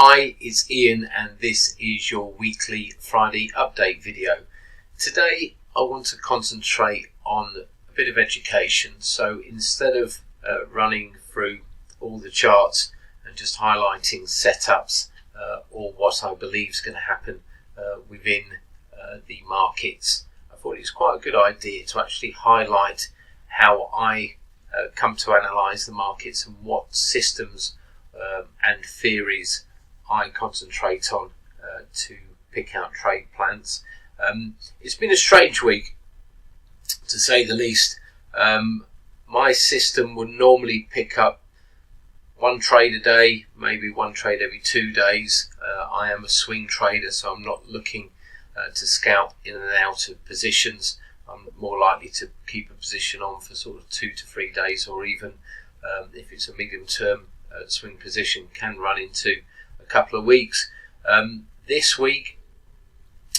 Hi, it's Ian and this is your weekly Friday update video. Today I want to concentrate on a bit of education. So instead of running through all the charts and just highlighting setups or what I believe is going to happen within the markets, I thought it was quite a good idea to actually highlight how I come to analyse the markets and what systems and theories I concentrate on to pick out trade plans. It's been a strange week, to say the least. My system would normally pick up one trade a day, maybe one trade every 2 days. I am a swing trader, so I'm not looking to scalp in and out of positions. I'm more likely to keep a position on for sort of 2 to 3 days, or even if it's a medium term swing position, can run into a couple of weeks. This week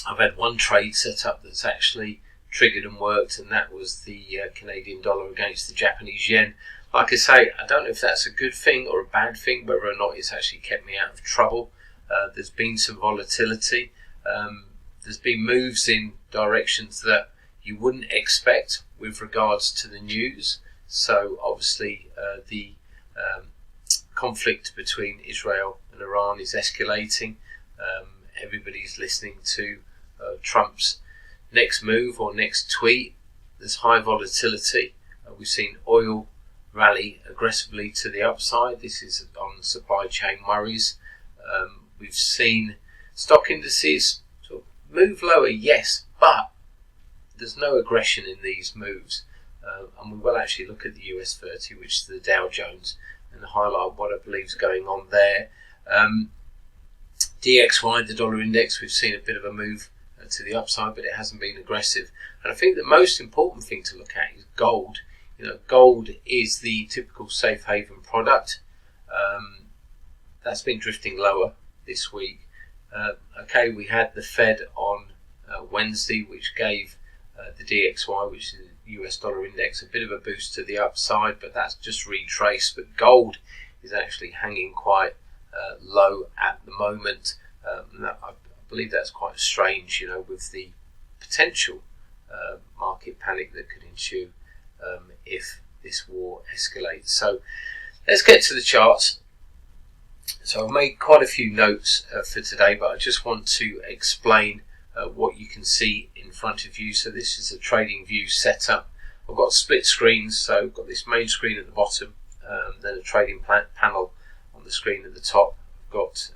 I've had one trade set up that's actually triggered and worked, and that was the Canadian dollar against the Japanese yen. Like I say, I don't know if that's a good thing or a bad thing, whether or not it's actually kept me out of trouble. There's been some volatility. There's been moves in directions that you wouldn't expect with regards to the news. So obviously the conflict between Israel and Iran is escalating. Everybody's listening to Trump's next move or next tweet. There's high volatility. We've seen oil rally aggressively to the upside. This is on supply chain worries. We've seen stock indices sort of move lower, yes, but there's no aggression in these moves. And we will actually look at the US 30, which is the Dow Jones, and highlight what I believe is going on there. DXY, the dollar index, we've seen a bit of a move to the upside, but it hasn't been aggressive. And I think the most important thing to look at is gold. You know, gold is the typical safe haven product. That's been drifting lower this week. Okay, we had the Fed on Wednesday, which gave the DXY, which is the US dollar index, a bit of a boost to the upside, but that's just retraced. But gold is actually hanging quite low at the moment. I believe that's quite strange, you know, with the potential market panic that could ensue if this war escalates. So let's get to the charts. So I've made quite a few notes for today, but I just want to explain what you can see in front of you. So this is a trading view setup. I've got split screens, so I've got this main screen at the bottom, then a trading panel on the screen at the top. I've got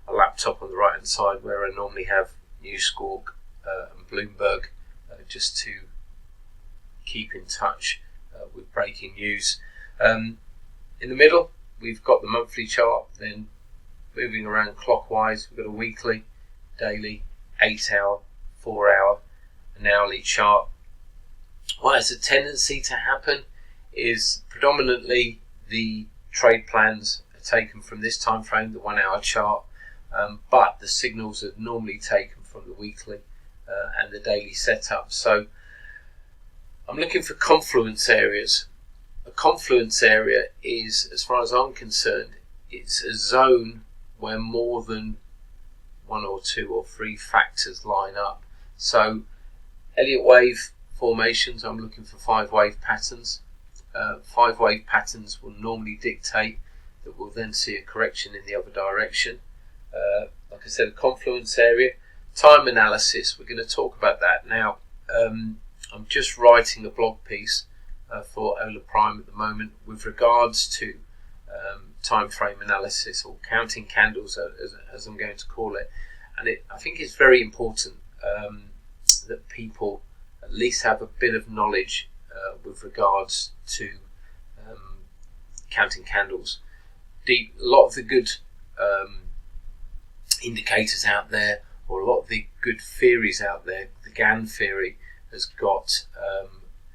a laptop on the right hand side where I normally have News Squawk and Bloomberg just to keep in touch with breaking news. In the middle we've got the monthly chart, then moving around clockwise we've got a weekly, daily, 8 hour, 4 hour, an hourly chart. What has a tendency to happen is predominantly the trade plans are taken from this time frame, the 1 hour chart, but the signals are normally taken from the weekly and the daily setup. So I'm looking for confluence areas. A confluence area is, as far as I'm concerned, it's a zone where more than 1 or 2 or 3 factors line up. So Elliott Wave formations, I'm looking for 5-wave patterns. 5-wave patterns will normally dictate that we'll then see a correction in the other direction. Like I said, a confluence area. Time analysis, we're going to talk about that now. I'm just writing a blog piece for Hola Prime at the moment with regards to time frame analysis, or counting candles as I'm going to call it. And I think it's very important that people at least have a bit of knowledge with regards to counting candles. A lot of the good indicators out there, or a lot of the good theories out there, the GAN theory has got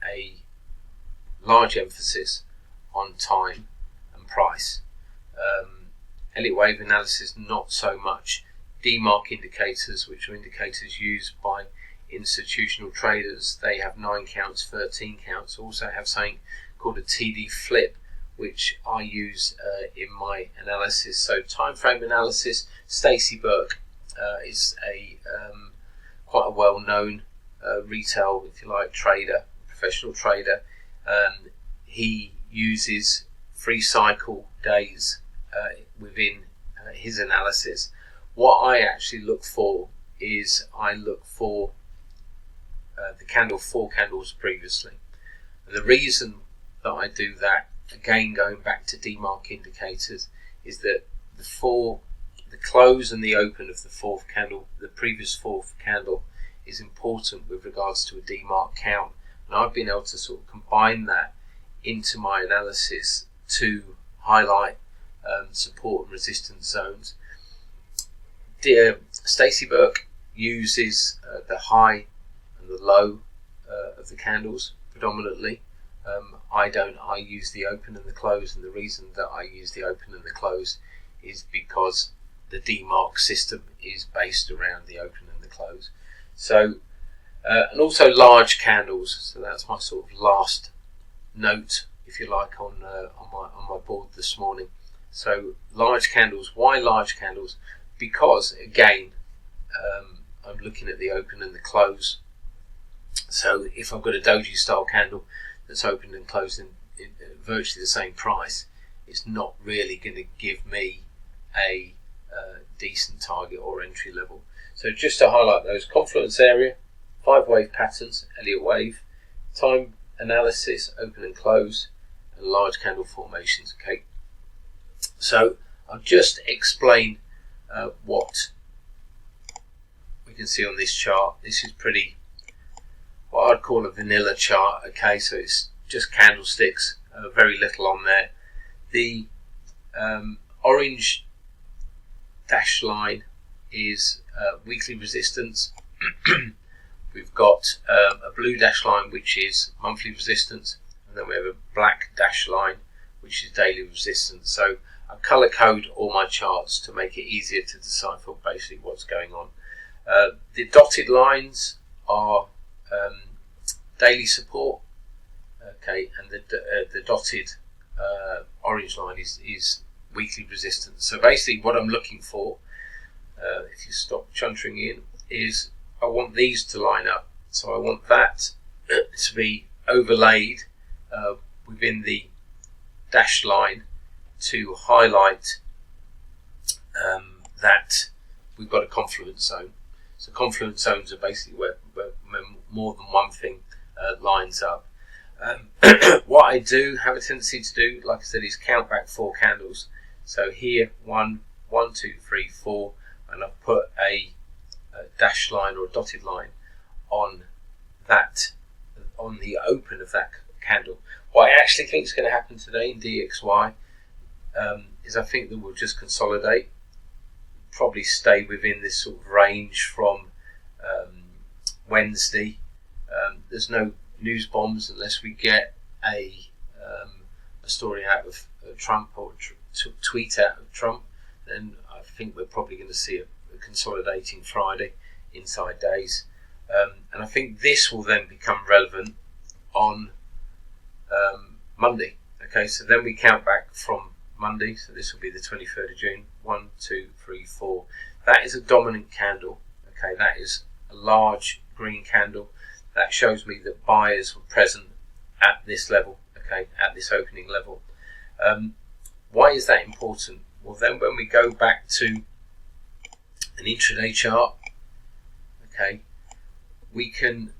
a large emphasis on time and price. Elliott Wave analysis, not so much. DMARC indicators, which are indicators used by institutional traders, they have 9 counts, 13 counts. Also have something called a TD flip, which I use in my analysis. So time frame analysis, Stacey Burke is a quite a well-known retail, if you like, trader, professional trader. He uses free cycle days within his analysis. What I actually look for is I look for the candle 4 candles previously. And the reason that I do that, again going back to DMARC indicators, is that the close and the open of the fourth candle, the previous fourth candle, is important with regards to a DMARC count. And I've been able to sort of combine that into my analysis to highlight support and resistance zones. Stacey Burke uses the high and the low of the candles predominantly. I don't. I use the open and the close, and the reason that I use the open and the close is because the DMARC system is based around the open and the close. So, and also large candles. So that's my sort of last note, if you like, on my board this morning. So large candles. Why large candles? Because again, I'm looking at the open and the close. So if I've got a doji style candle that's opened and closed in virtually the same price, it's not really going to give me a decent target or entry level. So just to highlight those: confluence area, 5 wave patterns, Elliott Wave, time analysis, open and close, and large candle formations. Okay, so I'll just explain what we can see on this chart. This is pretty, what I'd call a vanilla chart. Okay, so it's just candlesticks, very little on there. The orange dashed line is weekly resistance. We've got a blue dashed line, which is monthly resistance, and then we have a black dashed line, which is daily resistance. So I color code all my charts to make it easier to decipher basically what's going on. The dotted lines are daily support, okay, and the dotted orange line is weekly resistance. So basically what I'm looking for, if you stop chuntering in, is I want these to line up. So I want that to be overlaid within the dashed line to highlight that we've got a confluence zone. So confluence zones are basically where more than one thing lines up. What I do have a tendency to do, like I said, is count back 4 candles. So here, 1, 2, 3, 4, and I've put a dashed line or a dotted line on that, on the open of that candle. What I actually think is going to happen today in DXY is I think that we'll just consolidate, probably stay within this sort of range from Wednesday. There's no news bombs unless we get a story out of Trump or tweet out of Trump. Then I think we're probably going to see a consolidating Friday inside days, and I think this will then become relevant on Monday. Okay, so then we count back from Monday, so this will be the 23rd of June. 1, 2, 3, 4. That is a dominant candle. Okay, that is a large green candle. That shows me that buyers were present at this level. Okay, at this opening level. Why is that important? Well, then when we go back to an intraday chart, okay, we can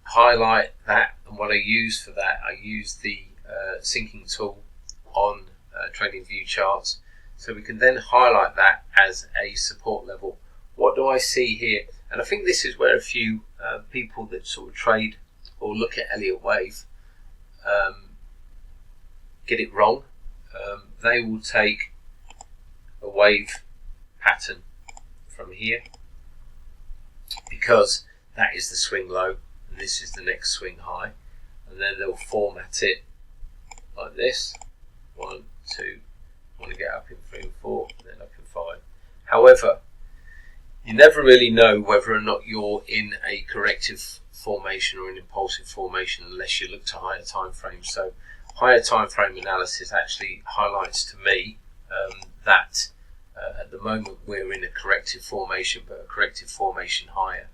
highlight that. And what I use for that, I use the syncing tool on trading view charts, so we can then highlight that as a support level. What do I see here? And I think this is where a few people that sort of trade or look at Elliott Wave get it wrong. They will take a wave pattern from here because that is the swing low and this is the next swing high, and then they'll format it like this: 1, 2, want to get up in 3 and 4, and then up in 5. However, you never really know whether or not you're in a corrective formation or an impulsive formation unless you look to higher time frames. So higher time frame analysis actually highlights to me that at the moment we're in a corrective formation, but a corrective formation higher.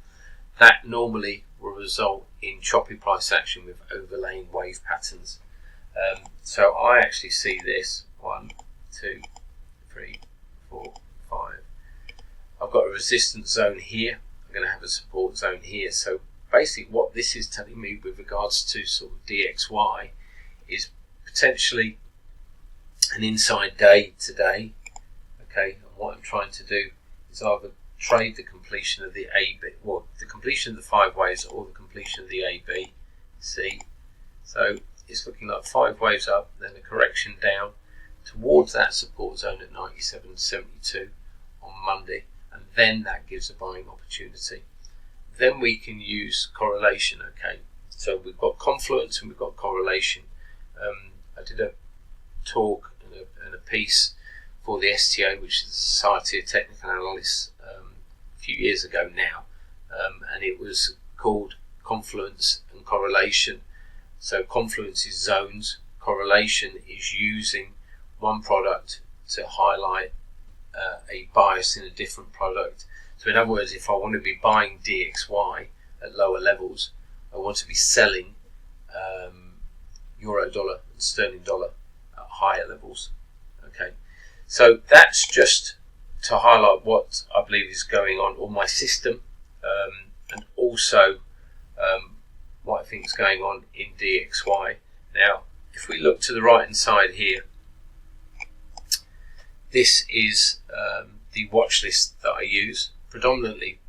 That normally will result in choppy price action with overlaying wave patterns. So I actually see this 1, 2, 3, 4, 5. I've got a resistance zone here. I'm going to have a support zone here. So basically what this is telling me with regards to sort of DXY is potentially an inside day today. Okay, and what I'm trying to do is either trade the completion of the AB, well, the completion of the 5 waves or the completion of the AB. See, so it's looking like 5 waves up, then a correction down towards that support zone at 97.72 on Monday, and then that gives a buying opportunity. Then we can use correlation. Okay, so we've got confluence and we've got correlation. I did a talk and a piece for the STO, which is the Society of Technical Analysts, a few years ago now, and it was called confluence and correlation. So confluence is zones, correlation is using one product to highlight a bias in a different product. So in other words, if I want to be buying DXY at lower levels, I want to be selling euro dollar and sterling dollar at higher levels. Okay, so that's just to highlight what I believe is going on my system, and also what I think is going on in DXY. Now, if we look to the right hand side here, this is the watch list that I use, predominantly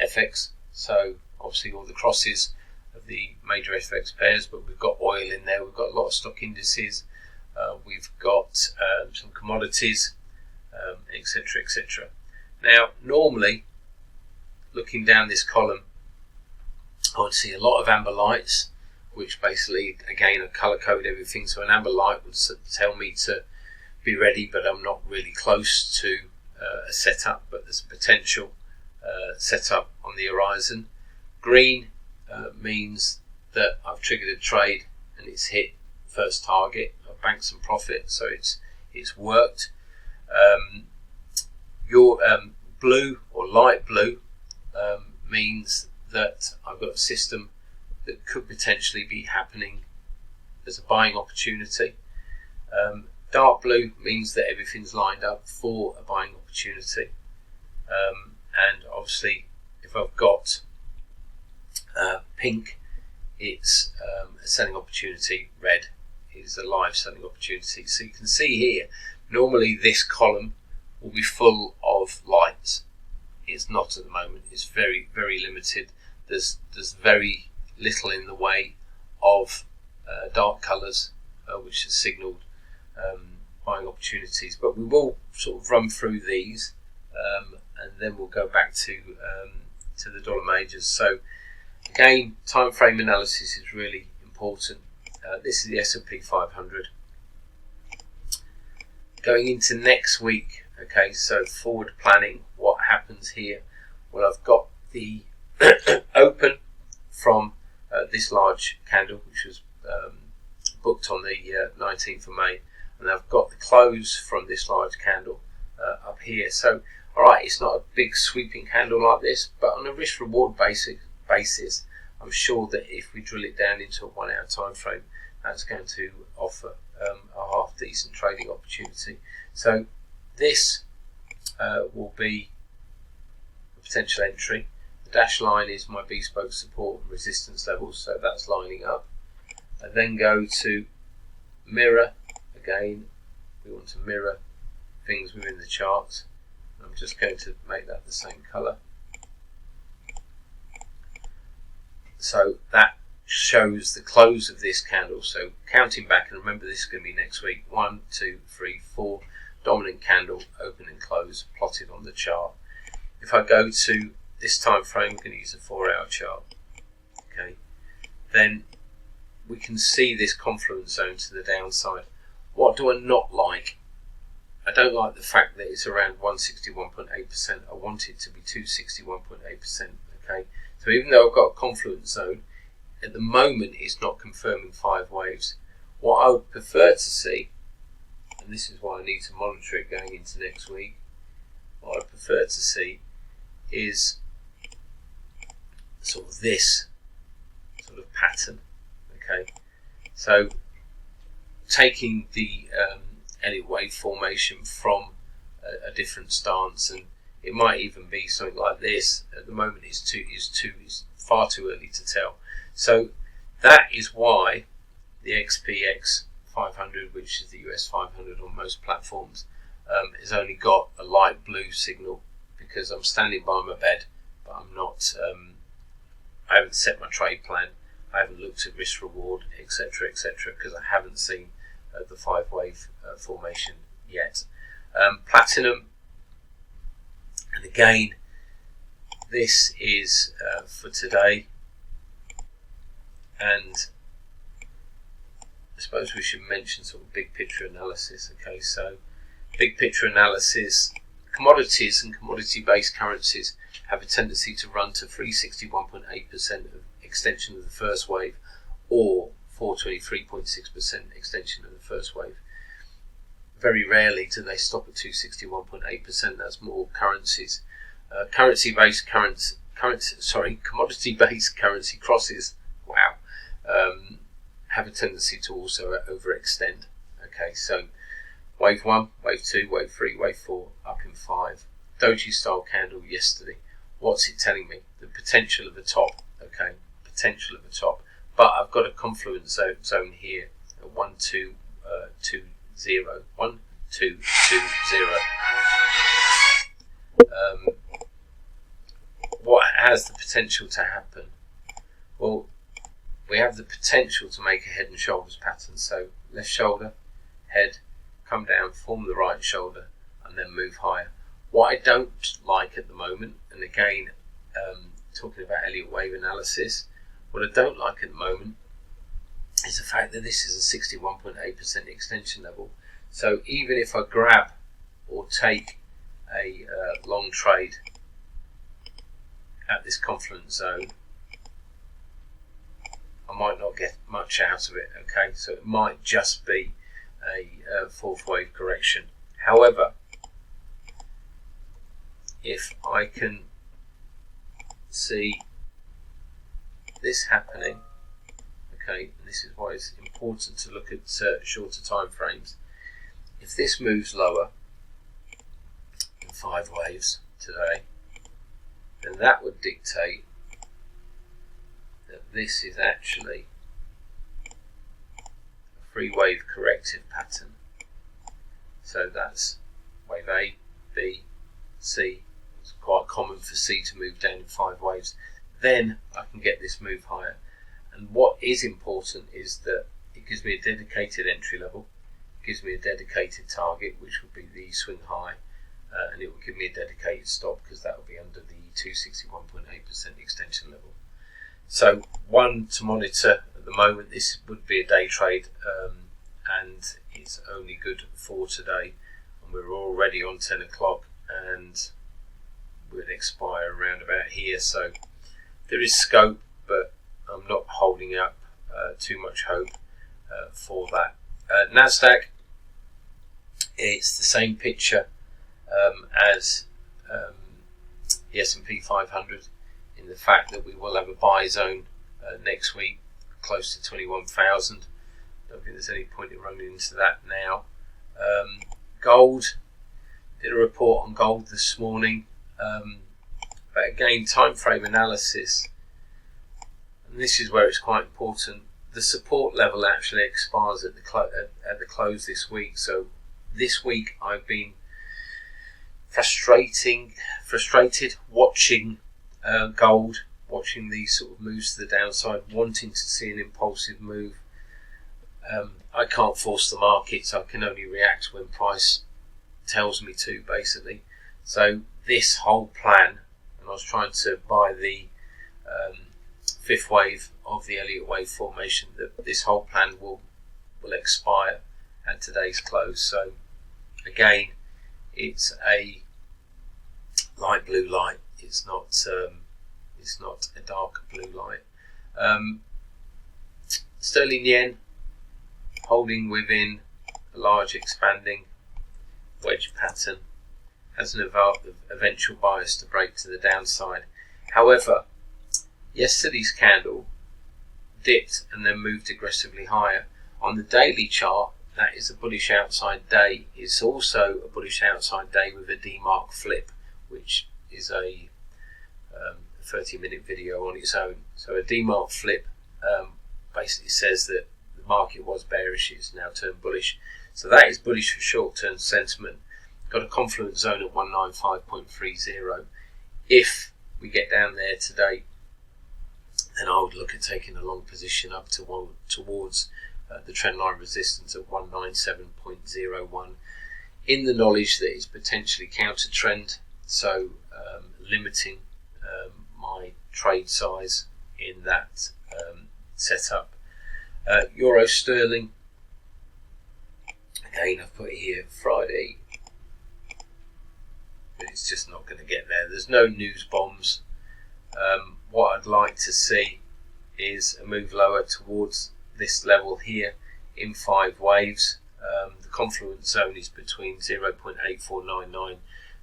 FX, so obviously all the crosses of the major FX pairs, but we've got oil in there, we've got a lot of stock indices, we've got some commodities, etc, etc. Now, normally, looking down this column, I would see a lot of amber lights, which basically, again, I colour code everything, so an amber light would tell me to be ready, but I'm not really close to a setup, but there's a potential setup on the horizon. Green means that I've triggered a trade and it's hit first target, I've banked some profit, so it's worked. Your blue or light blue means that I've got a system that could potentially be happening as a buying opportunity. Dark blue means that everything's lined up for a buying opportunity, and obviously if I've got pink, it's a selling opportunity. Red is a live selling opportunity. So you can see here, normally this column will be full of lights. It's not at the moment. It's very, very limited. There's very little in the way of dark colours, which has signalled buying opportunities. But we will sort of run through these, and then we'll go back to the dollar majors. So again, time frame analysis is really important. This is the S&P 500. Going into next week, okay, so forward planning, what happens here? Well, I've got the open from this large candle, which was booked on the 19th of May, and I've got the close from this large candle up here. So, alright, it's not a big sweeping candle like this, but on a risk-reward basis, I'm sure that if we drill it down into a 1 hour time frame, that's going to offer a half decent trading opportunity. So this will be a potential entry. The dashed line is my bespoke support and resistance levels, so that's lining up. I then go to mirror. Again, we want to mirror things within the chart. I'm just going to make that the same colour. So that shows the close of this candle. So counting back, and remember this is going to be next week, 1, 2, 3, 4 dominant candle, open and close, plotted on the chart. If I go to this time frame, I'm going to use a 4 hour chart. Okay, then we can see this confluence zone to the downside. What do I not like? I don't like the fact that it's around 161.8%. I want it to be 261.8%. Okay, so even though I've got a confluence zone, at the moment it's not confirming 5 waves. What I would prefer to see, and this is why I need to monitor it going into next week, what I prefer to see is sort of this sort of pattern. Okay, so taking the Elliott Wave formation from a different stance, and it might even be something like this. At the moment, is far too early to tell. So that is why the XPX500, which is the US 500 on most platforms, has only got a light blue signal, because I'm standing by my bed, but I'm not. I haven't set my trade plan. I haven't looked at risk reward, etc., etc., because I haven't seen the 5-wave formation yet. Platinum, and again, this is for today, and I suppose we should mention sort of big picture analysis. Okay, so big picture analysis, commodities and commodity-based currencies have a tendency to run to 361.8% of extension of the first wave, or 423.6% extension of the first wave. Very rarely do they stop at 261.8%. That's more currencies. Commodity-based currency crosses, wow, have a tendency to also overextend. Okay, so wave 1, wave 2, wave 3, wave 4, up in 5. Doji style candle yesterday. What's it telling me? The potential of the top. Okay, potential of the top. But I've got a confluence zone here at 1220. 1220. What has the potential to happen? Well, we have the potential to make a head and shoulders pattern. So left shoulder, head, come down, form the right shoulder, and then move higher. What I don't like at the moment, and again, talking about Elliott Wave analysis, what I don't like at the moment is the fact that this is a 61.8% extension level. So even if I grab or take a long trade at this confluence zone, I might not get much out of it. Okay, so it might just be a fourth wave correction. However, if I can see this happening, okay, and this is why it's important to look at shorter time frames. If this moves lower in 5 waves today, then that would dictate that this is actually a 3-wave corrective pattern. So that's wave A, B, C. It's quite common for C to move down in 5 waves. Then I can get this move higher. And what is important is that it gives me a dedicated entry level, it gives me a dedicated target, which would be the swing high, and it will give me a dedicated stop, because that will be under the 261.8% extension level. So one to monitor at the moment. This would be a day trade, and it's only good for today, and we're already on 10 o'clock and will expire around about here. So there is scope, but I'm not holding up too much hope for that. NASDAQ, it's the same picture as the S&P500, in the fact that we will have a buy zone next week close to 21,000. I don't think there's any point in running into that now. Gold, did a report on gold this morning, but again, time frame analysis, and this is where it's quite important. The support level actually expires at the close this week. So this week I've been frustrated watching gold, watching these sort of moves to the downside, wanting to see an impulsive move. I can't force the markets. I can only react when price tells me to, basically. So this whole plan, and I was trying to buy the 5th wave of the Elliott Wave formation, that this whole plan will expire at today's close. So again, it's a light blue light. It's not a dark blue light. Sterling yen, holding within a large expanding wedge pattern, has an eventual bias to break to the downside. However, yesterday's candle dipped and then moved aggressively higher. On the daily chart, that is a bullish outside day. It's also a bullish outside day with a DMARC flip, which is a 30-minute video on its own. So a DMARC flip basically says that the market was bearish, it's now turned bullish. So that is bullish for short-term sentiment. Got a confluence zone at 195.30. If we get down there today, then I would look at taking a long position up towards the trendline resistance at 197.01, in the knowledge that it's potentially counter trend, so limiting my trade size in that setup. Euro sterling, again I've put here Friday, but it's just not going to get there. There's no news bombs. What I'd like to see is a move lower towards this level here in 5 waves. The confluence zone is between 0.8499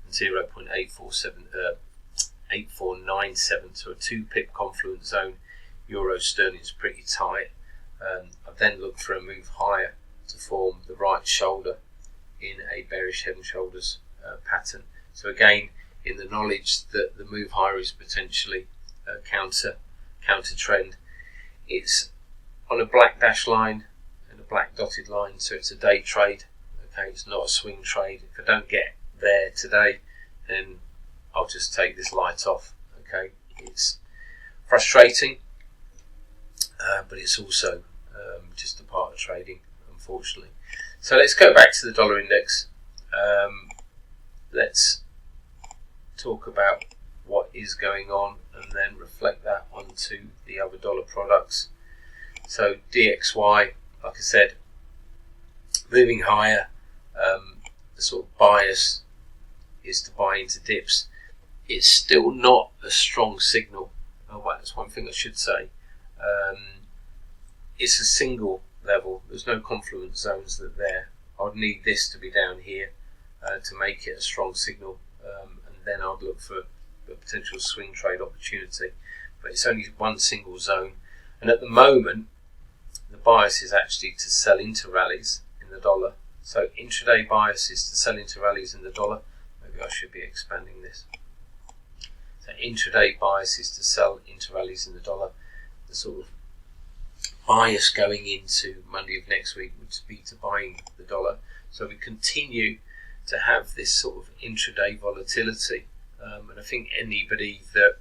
and 0.8497, so a 2 pip confluence zone. Euro sterling is pretty tight. I then look for a move higher to form the right shoulder in a bearish head and shoulders pattern. So again, in the knowledge that the move higher is potentially counter trend. It's on a black dash line and a black dotted line, so it's a day trade. Okay, it's not a swing trade. If I don't get there today, then I'll just take this light off. Okay, it's frustrating, but it's also just a part of trading, unfortunately. So let's go back to the dollar index. Let's talk about what is going on and then reflect that onto the other dollar products. So DXY, like I said, moving higher. The sort of bias is to buy into dips. It's still not a strong signal. Well, that's one thing I should say. It's a single level. There's no confluence zones that there. I'd need this to be down here to make it a strong signal, and then I'd look for a potential swing trade opportunity. But it's only one single zone, and at the moment the bias is actually to sell into rallies in the dollar. So intraday bias is to sell into rallies in the dollar. Maybe I should be expanding this. So intraday bias is to sell into rallies in the dollar. The sort of bias going into Monday of next week would be to buying the dollar. So we continue to have this sort of intraday volatility, and I think anybody that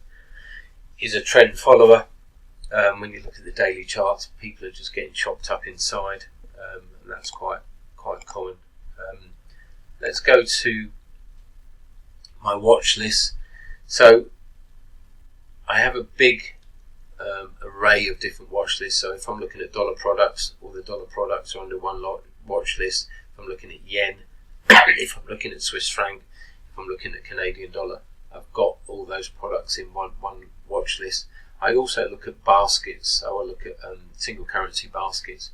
is a trend follower, when you look at the daily charts, people are just getting chopped up inside, and that's quite common. Let's go to my watch list. So I have a big array of different watch lists. So if I'm looking at dollar products, all the dollar products are under one watch list. If I'm looking at yen, if I'm looking at Swiss franc, if I'm looking at Canadian dollar, I've got all those products in one watch list. I also look at baskets, so I look at single currency baskets,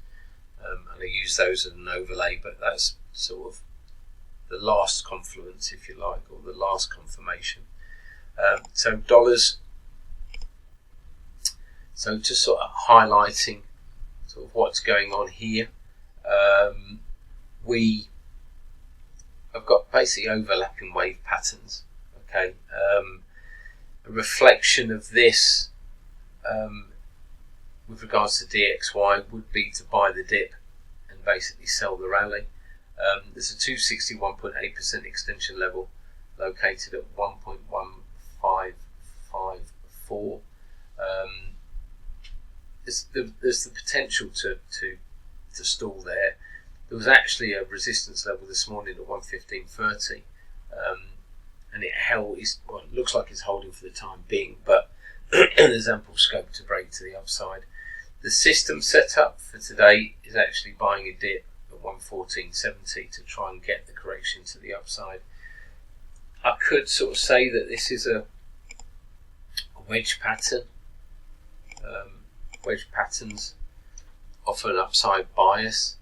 and I use those as an overlay, but that's sort of the last confluence, if you like, or the last confirmation. So dollars, so just sort of highlighting sort of what's going on here. I've got basically overlapping wave patterns. Okay, a reflection of this with regards to DXY would be to buy the dip and basically sell the rally. There's a 261.8% extension level located at 1.1554. There's the potential to stall there. There was actually a resistance level this morning at 115.30, and it looks like it's holding for the time being, but there's ample scope to break to the upside. The system setup for today is actually buying a dip at 114.70 to try and get the correction to the upside. I could sort of say that this is a wedge pattern. Wedge patterns offer an upside bias.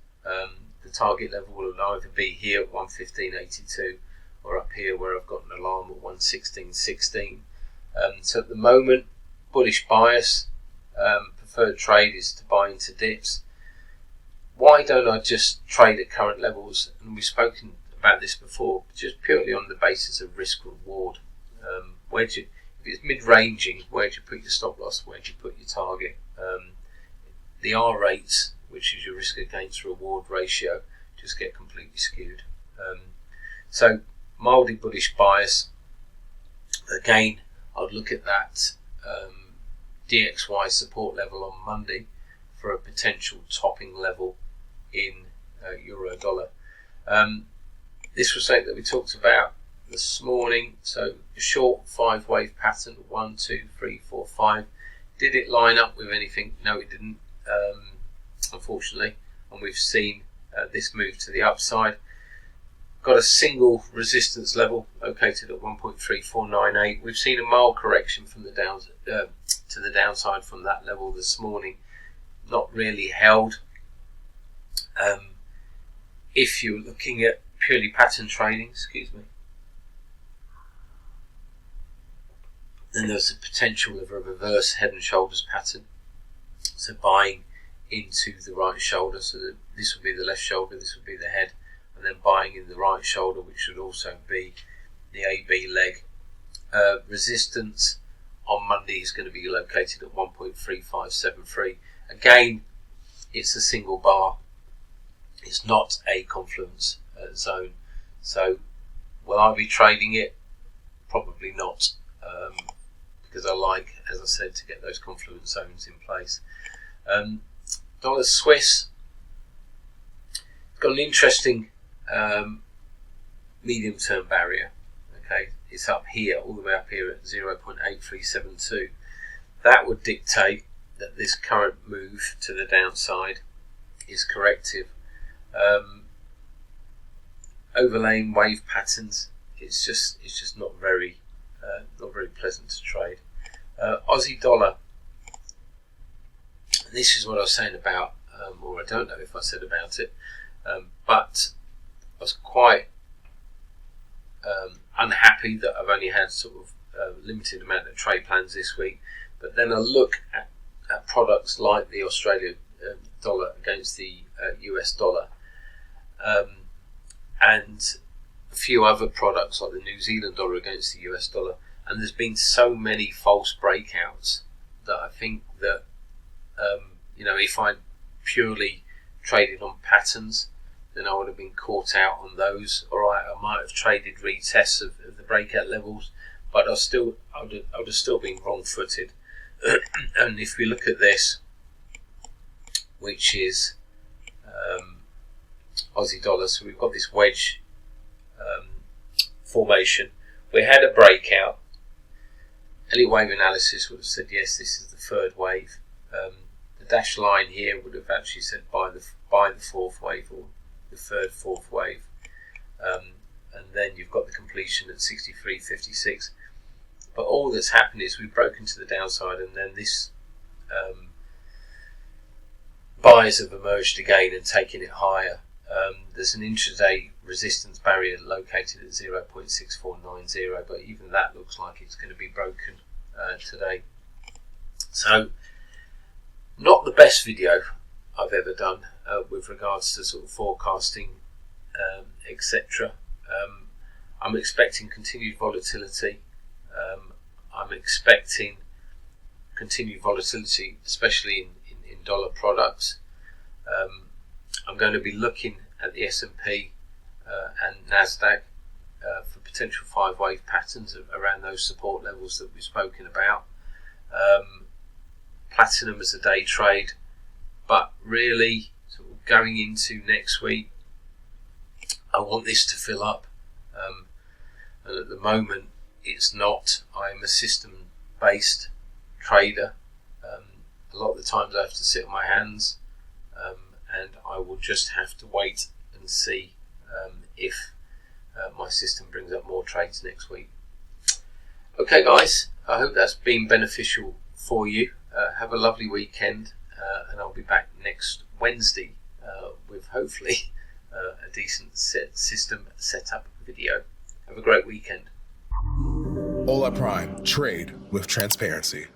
The target level will either be here at 115.82 or up here where I've got an alarm at 116.16. So at the moment, bullish bias. Preferred trade is to buy into dips. Why don't I just trade at current levels? And we've spoken about this before, just purely on the basis of risk reward. If it's mid-ranging, where do you put your stop loss? Where do you put your target? The R rates, which is your risk against reward ratio, just get completely skewed. So mildly bullish bias. Again, I'd look at that DXY support level on Monday for a potential topping level in euro dollar. This was something that we talked about this morning. So a short 5-wave pattern, 1, 2, 3, 4, 5. Did it line up with anything? No, it didn't, unfortunately. And we've seen this move to the upside. Got a single resistance level located at 1.3498. We've seen a mild correction from the to the downside from that level this morning. Not really held. If you're looking at purely pattern trading, then there's a potential of a reverse head and shoulders pattern. So buying into the right shoulder, so that this would be the left shoulder, this would be the head, and then buying in the right shoulder, which would also be the AB leg. Resistance on Monday is going to be located at 1.3573. Again, it's a single bar. It's not a confluence zone. So will I be trading it? Probably not, because I like, as I said, to get those confluence zones in place. Dollar Swiss got an interesting medium-term barrier. Okay, it's up here, all the way up here at 0.8372. That would dictate that this current move to the downside is corrective. Overlaying wave patterns, it's just not very pleasant to trade. Aussie dollar. This is what I was saying about, or I don't know if I said about it, but I was quite unhappy that I've only had sort of a limited amount of trade plans this week. But then I look at products like the Australian dollar against the US dollar, and a few other products like the New Zealand dollar against the US dollar, and there's been so many false breakouts that I think that if I purely traded on patterns, then I would have been caught out on those. All right, I might have traded retests of the breakout levels, but I would have still been wrong-footed. And if we look at this, which is Aussie dollar, so we've got this wedge formation. We had a breakout. Elliott Wave analysis would have said yes, this is the third wave. The dashed line here would have actually said buy the fourth wave, or the fourth wave, and then you've got the completion at 63.56. But all that's happened is we've broken to the downside, and then this buyers have emerged again and taken it higher. There's an intraday resistance barrier located at 0.6490, but even that looks like it's going to be broken today. So, not the best video I've ever done with regards to sort of forecasting, etc. I'm expecting continued volatility. I'm expecting continued volatility, especially in dollar products. I'm going to be looking at the S&P and NASDAQ for potential 5-wave patterns around those support levels that we've spoken about. Platinum as a day trade, but really sort of going into next week, I want this to fill up, and at the moment it's not. I am a system-based trader. A lot of the times I have to sit on my hands, and I will just have to wait and see if my system brings up more trades next week. Okay guys, I hope that's been beneficial for you. Have a lovely weekend, and I'll be back next Wednesday with hopefully a decent system setup video. Have a great weekend. Hola Prime, trade with transparency.